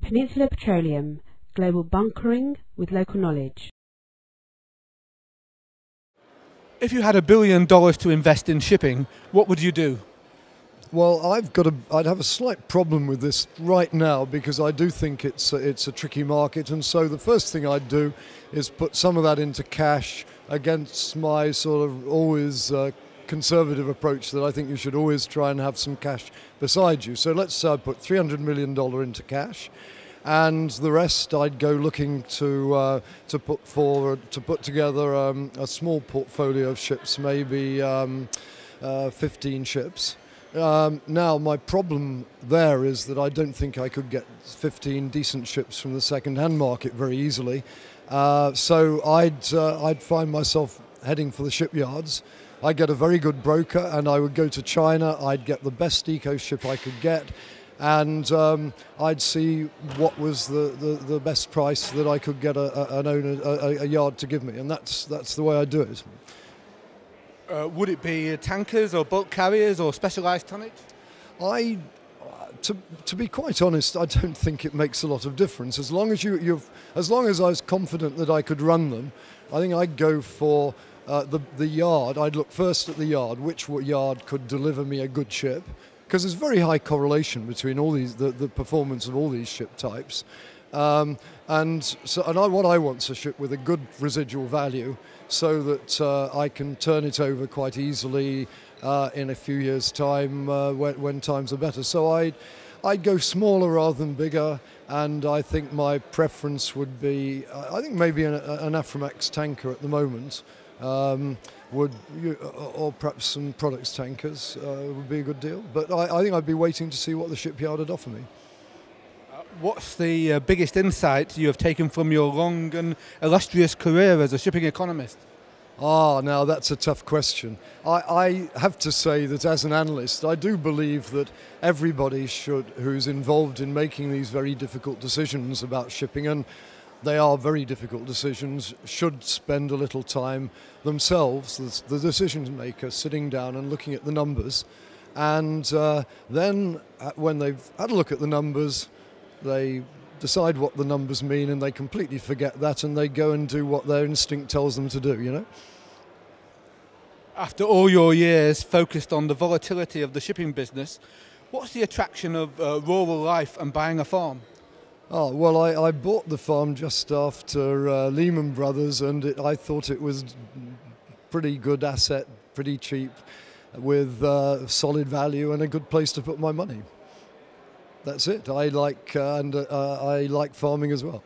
Peninsula Petroleum, global bunkering with local knowledge. If you had $1 billion to invest in shipping, what would you do? Well, I'd have a slight problem with this right now because I do think it's a tricky market, and so the first thing I'd do is put some of that into cash against my sort of always conservative approach that I think you should always try and have some cash beside you. So let's put $300 million into cash, and the rest I'd go looking to put together a small portfolio of ships, maybe 15 ships. Now, my problem there is that I don't think I could get 15 decent ships from the second-hand market very easily. So I'd find myself heading for the shipyards. I'd get a very good broker, and I would go to China. I'd get the best eco ship I could get, and I'd see what was the best price that I could get a yard to give me, and that's the way I do it. Would it be tankers or bulk carriers or specialised tonnage? To be quite honest, I don't think it makes a lot of difference. As long as as long as I was confident that I could run them, I think I'd go for the yard. I'd look first at the yard, which yard could deliver me a good ship, because there's very high correlation between all these the performance of all these ship types. What I want is a ship with a good residual value, so that I can turn it over quite easily in a few years' time when times are better. So I'd go smaller rather than bigger, and I think my preference would be, I think maybe an Aframax tanker at the moment, or perhaps some products tankers would be a good deal. But I think I'd be waiting to see what the shipyard would offer me. What's the biggest insight you have taken from your long and illustrious career as a shipping economist? Now that's a tough question. I have to say that as an analyst, I do believe that everybody who's involved in making these very difficult decisions about shipping, and they are very difficult decisions, should spend a little time themselves, the decision maker, sitting down and looking at the numbers. And then when they've had a look at the numbers, they decide what the numbers mean, and they completely forget that, and they go and do what their instinct tells them to do, you know? After all your years focused on the volatility of the shipping business, what's the attraction of rural life and buying a farm? Oh, well, I bought the farm just after Lehman Brothers, and I thought it was pretty good asset, pretty cheap, with solid value and a good place to put my money. That's it. I like farming as well.